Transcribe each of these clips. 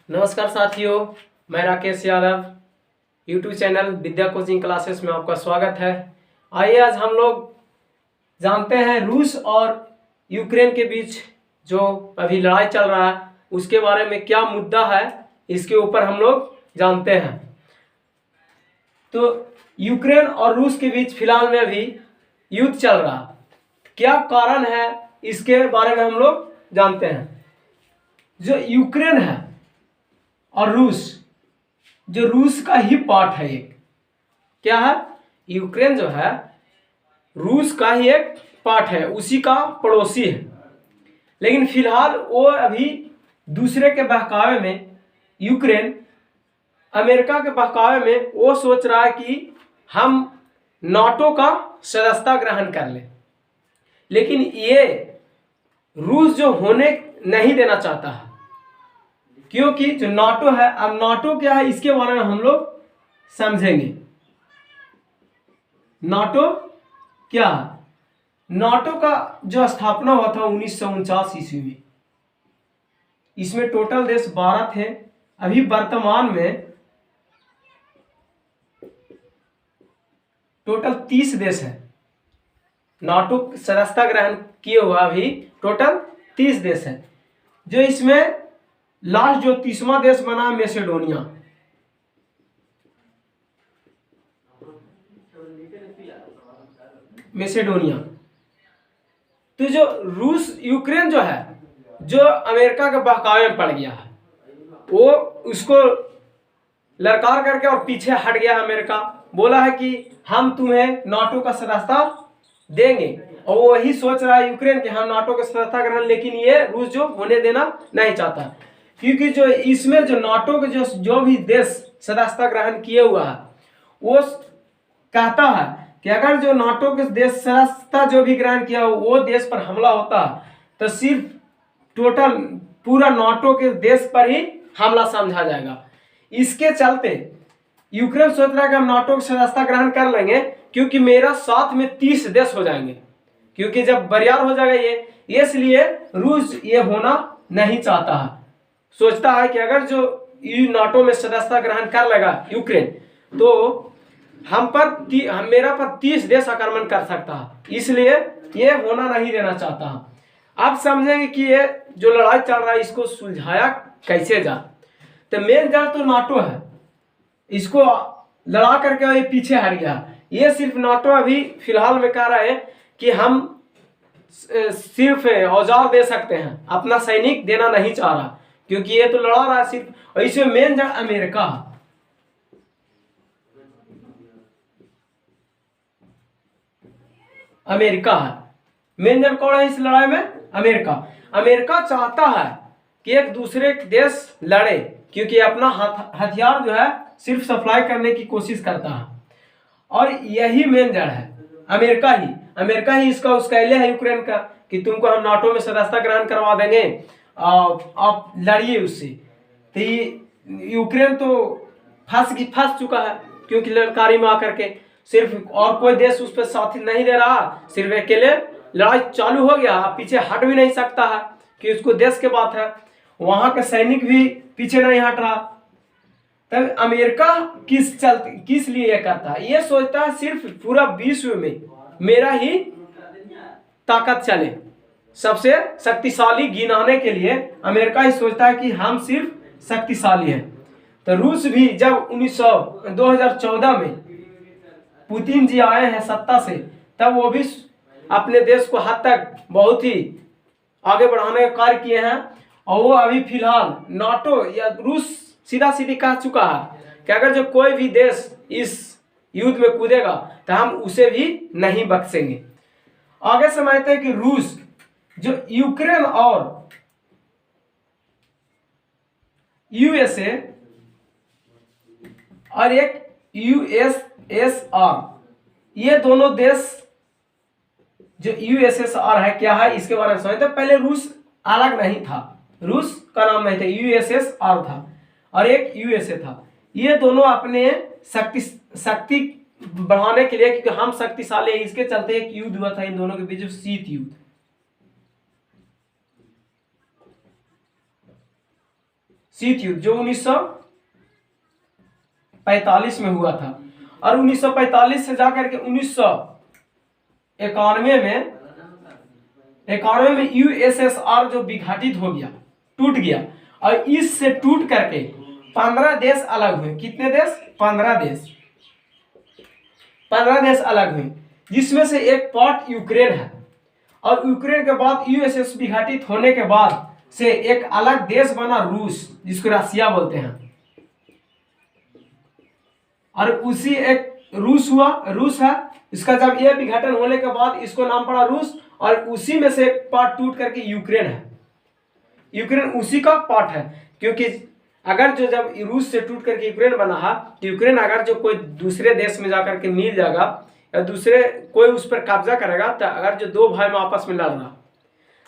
नमस्कार साथियों, मैं राकेश यादव। यूट्यूब चैनल विद्या कोचिंग क्लासेस में आपका स्वागत है। आइए आज हम लोग जानते हैं रूस और यूक्रेन के बीच जो अभी लड़ाई चल रहा है उसके बारे में क्या मुद्दा है, इसके ऊपर हम लोग जानते हैं। तो यूक्रेन और रूस के बीच फिलहाल में अभी युद्ध चल रहा है। क्या कारण है इसके बारे में हम लोग जानते हैं। जो यूक्रेन है और रूस, जो रूस का ही पार्ट है, एक क्या है, यूक्रेन जो है रूस का ही एक पार्ट है, उसी का पड़ोसी है। लेकिन फिलहाल वो अभी दूसरे के बहकावे में, यूक्रेन अमेरिका के बहकावे में वो सोच रहा है कि हम नाटो का सदस्यता ग्रहण कर ले। लेकिन ये रूस जो होने नहीं देना चाहता है, क्योंकि जो नाटो है, अब नाटो क्या है इसके बारे में हम लोग समझेंगे। नाटो क्या है? नाटो का जो स्थापना हुआ था 1949 ईस्वी में। इसमें टोटल देश 12 थे। अभी वर्तमान में टोटल 30 देश है। नाटो सदस्यता ग्रहण किए हुआ अभी टोटल 30 देश है। जो इसमें लास्ट जो 30वां देश बना मैसेडोनिया। मैसेडोनिया। तो जो रूस यूक्रेन जो है, जो अमेरिका के बहकावे में पड़ गया है, वो उसको ललकार करके और पीछे हट गया। अमेरिका बोला है कि हम तुम्हें नाटो का सदस्यता देंगे, और वो वही सोच रहा है यूक्रेन कि हम नाटो का सदस्यता ग्रहण, लेकिन ये रूस जो होने देना नहीं चाहता, क्योंकि जो इसमें जो नाटो के जो भी देश सदस्यता ग्रहण किए हुआ है, वो कहता है कि अगर जो नाटो के देश सदस्यता जो भी ग्रहण किया हो वो देश पर हमला होता तो सिर्फ टोटल पूरा नाटो के देश पर ही हमला समझा जाएगा। इसके चलते यूक्रेन सोच रहा है कि हम नाटो की सदस्यता ग्रहण कर लेंगे, क्योंकि मेरा साथ में 30 देश हो जाएंगे, क्योंकि जब बरियार हो जाएगा ये, इसलिए रूस ये होना नहीं चाहता है। सोचता है कि अगर जो नाटो में सदस्यता ग्रहण कर लेगा यूक्रेन, तो मेरा पर 30 देश आक्रमण कर सकता है, इसलिए ये होना नहीं देना चाहता है। आप समझेंगे कि ये जो लड़ाई चल रहा है इसको सुलझाया कैसे जा। तो मेन जड़ तो नाटो है, इसको लड़ा करके ये पीछे हट गया। ये सिर्फ नाटो अभी फिलहाल में कह रहा है कि हम सिर्फ औजार दे सकते हैं, अपना सैनिक देना नहीं चाह रहा, क्योंकि ये तो लड़ा रहा है सिर्फ। और इसमें मेन जड़ अमेरिका है। अमेरिका है मेन जड़। कौन है इस लड़ाई में? अमेरिका। अमेरिका चाहता है कि एक दूसरे देश लड़े, क्योंकि अपना हथियार जो है सिर्फ सप्लाई करने की कोशिश करता है, और यही मेन जड़ है। अमेरिका ही इसका उसकैले है यूक्रेन का कि तुमको हम नाटो में सदस्यता ग्रहण करवा देंगे, आप लड़िए उससे। तो यूक्रेन तो फंस चुका है, क्योंकि लड़कारी में आकर के सिर्फ और कोई देश उस पर साथ नहीं दे रहा, सिर्फ अकेले लड़ाई चालू हो गया, पीछे हट भी नहीं सकता है कि उसको देश के बात है। वहां का सैनिक भी पीछे नहीं हट रहा। तब अमेरिका किस लिए यह करता है? ये सोचता है सिर्फ पूरा विश्व में मेरा ही ताकत चले, सबसे शक्तिशाली गिनाने के लिए अमेरिका ही सोचता है कि हम सिर्फ शक्तिशाली हैं। तो रूस भी जब 2014 में पुतिन जी आए हैं सत्ता से, तब वो भी अपने देश को हद तक बहुत ही आगे बढ़ाने का कार्य किए हैं। और वो अभी फिलहाल नाटो या रूस सीधा सीधी कह चुका है कि अगर जो कोई भी देश इस युद्ध में कूदेगा तो हम उसे भी नहीं बख्शेंगे। आगे समझते हैं कि रूस जो यूक्रेन और यूएसए और एक यूएसएसआर, ये दोनों देश, जो यूएसएसआर है क्या है इसके बारे में समझते हैं। पहले रूस अलग नहीं था, रूस का नाम नहीं था, यूएसएसआर था, और एक यूएसए था। ये दोनों अपने शक्ति बढ़ाने के लिए, क्योंकि हम शक्तिशाली हैं, इसके चलते एक युद्ध हुआ था इन दोनों के बीच, शीत युद्ध। शीत युद्ध जो 1945 में हुआ था। और 1945 से जाकर के 1991 में यूएसएसआर जो विघटित हो गया, टूट गया, और इससे टूट करके 15 देश अलग हुए। कितने देश? 15 देश अलग हुए, जिसमें से एक पार्ट यूक्रेन है। और यूक्रेन के बाद यूएसएस विघटित होने के बाद से एक अलग देश बना रूस, जिसको रसिया बोलते हैं। और उसी एक रूस है, इसका जब यह विघटन होने के बाद इसको नाम पड़ा रूस, और उसी में से एक पार्ट टूट करके यूक्रेन है। यूक्रेन उसी का पार्ट है, क्योंकि अगर जो जब रूस से टूट करके यूक्रेन बना है, तो यूक्रेन अगर जो कोई दूसरे देश में जाकर के मिल जाएगा या दूसरे कोई उस पर कब्जा करेगा, तो अगर जो दो भाई में आपस में लड़ रहा,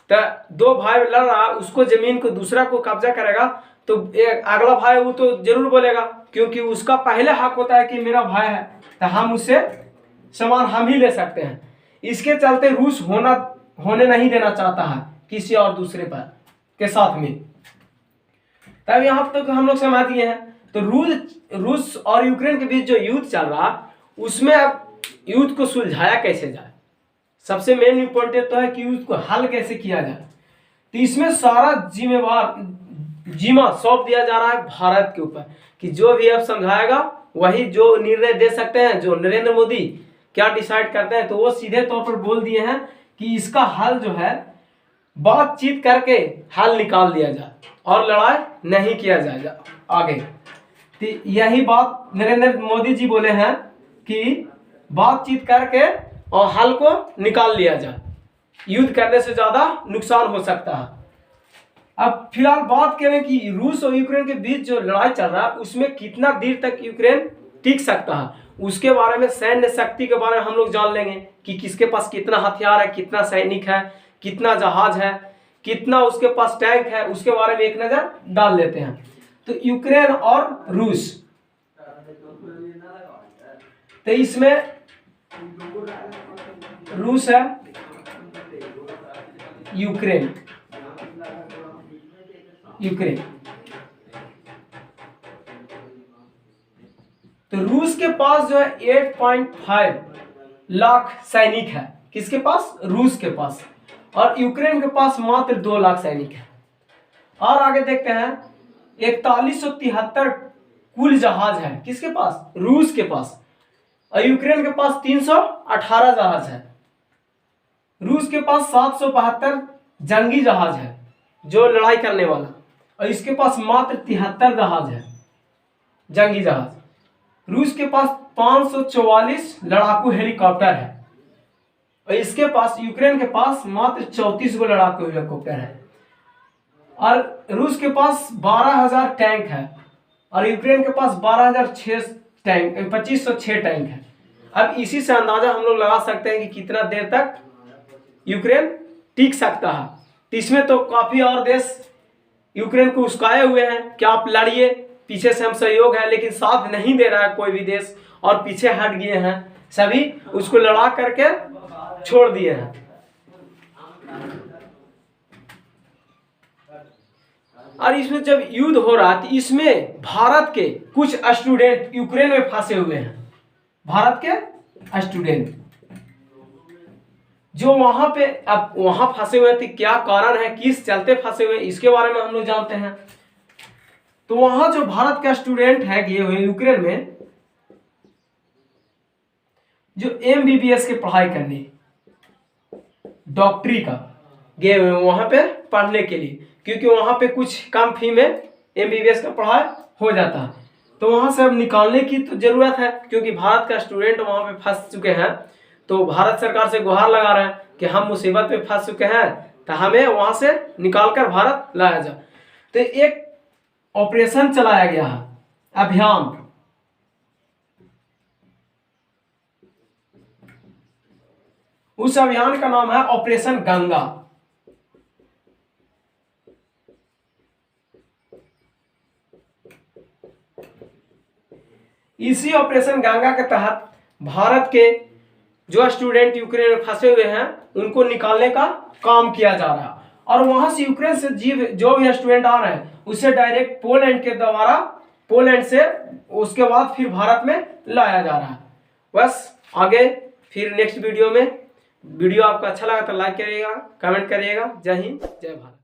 तो दो भाई लड़ रहा, उसको जमीन को दूसरा को कब्जा करेगा, तो एक अगला भाई वो तो जरूर बोलेगा, क्योंकि उसका पहले हक होता है कि मेरा भाई है तो हम उससे सामान हम ही ले सकते हैं। इसके चलते रूस होने नहीं देना चाहता है किसी और दूसरे पर के साथ में। तब यहाँ तक हम लोग समझ गए हैं। तो रूस और यूक्रेन के बीच जो युद्ध चल रहा, उसमें अब युद्ध को सुलझाया कैसे जाए, सबसे मेन इंपॉर्टेंट तो है कि युद्ध को हल कैसे किया जाए। तो इसमें सारा जिम्मा सौंप दिया जा रहा है भारत के ऊपर, कि जो भी अब समझाएगा वही जो निर्णय दे सकते हैं। जो नरेंद्र मोदी क्या डिसाइड करते हैं, तो वो सीधे तौर पर बोल दिए हैं कि इसका हल जो है बातचीत करके हल निकाल दिया जाए और लड़ाई नहीं किया जाएगा आगे। तो यही बात नरेंद्र मोदी जी बोले हैं कि बातचीत करके और हल को निकाल लिया जाए, युद्ध करने से ज्यादा नुकसान हो सकता है। अब फिलहाल बात करें कि रूस और यूक्रेन के बीच जो लड़ाई चल रहा है, उसमें कितना देर तक यूक्रेन टिक सकता है, उसके बारे में, सैन्य शक्ति के बारे में हम लोग जान लेंगे कि किसके पास कितना हथियार है, कितना सैनिक है, कितना जहाज है, कितना उसके पास टैंक है, उसके बारे में एक नजर डाल लेते हैं। तो यूक्रेन और रूस, तो इसमें रूस है, यूक्रेन तो रूस के पास जो है 8.5 लाख सैनिक है। किसके पास? रूस के पास। और यूक्रेन के पास मात्र 2 लाख सैनिक है। और आगे देखते हैं 4173 कुल जहाज है। किसके पास? रूस के पास। और यूक्रेन के पास 318 जहाज है। रूस के पास 772 जंगी जहाज है जो लड़ाई करने वाला, और इसके पास मात्र 73 जहाज है जंगी जहाज। रूस के पास 544 लड़ाकू हेलीकॉप्टर है, और इसके पास, यूक्रेन के पास मात्र 34 गो लड़ाकू हेलीकॉप्टर है। और रूस के पास 12,000 टैंक है, और यूक्रेन के पास 2506 टैंक है। अब इसी से अंदाजा हम लोग लगा सकते हैं कि कितना देर तक यूक्रेन टिक सकता है। तो इसमें तो काफी और देश यूक्रेन को उस्काए हुए हैं कि आप लड़िए, पीछे से हम सहयोग है, लेकिन साथ नहीं दे रहा है कोई भी देश, और पीछे हट गए हैं सभी, उसको लड़ा करके छोड़ दिए हैं। और इसमें जब युद्ध हो रहा है, तो इसमें भारत के कुछ स्टूडेंट यूक्रेन में फंसे हुए हैं। भारत के स्टूडेंट जो वहां पे, अब वहां फंसे हुए थे, क्या कारण है, किस चलते फंसे हुए, इसके बारे में हम लोग जानते हैं। तो वहां जो भारत का स्टूडेंट है गए हुए यूक्रेन में, जो MBBS की पढ़ाई करने, डॉक्टरी का गए हुए वहां पे पढ़ने के लिए, क्योंकि वहां पे कुछ कम फी में MBBS का पढ़ाई हो जाता है। तो वहां से अब निकालने की तो जरूरत है, क्योंकि भारत का स्टूडेंट वहां पे फंस चुके हैं। तो भारत सरकार से गुहार लगा रहे हैं कि हम मुसीबत में फंस चुके हैं, तो हमें वहां से निकालकर भारत लाया जाए। तो एक ऑपरेशन चलाया गया है, अभियान। उस अभियान का नाम है ऑपरेशन गंगा। इसी ऑपरेशन गंगा के तहत भारत के जो स्टूडेंट यूक्रेन में फंसे हुए हैं, उनको निकालने का काम किया जा रहा है। और वहां से यूक्रेन से जो भी स्टूडेंट आ रहे हैं उसे डायरेक्ट पोलैंड के द्वारा, पोलैंड से उसके बाद फिर भारत में लाया जा रहा है। बस आगे फिर नेक्स्ट वीडियो में। वीडियो आपको अच्छा लगा तो लाइक करिएगा, कमेंट करिएगा। जय हिंद, जय भारत।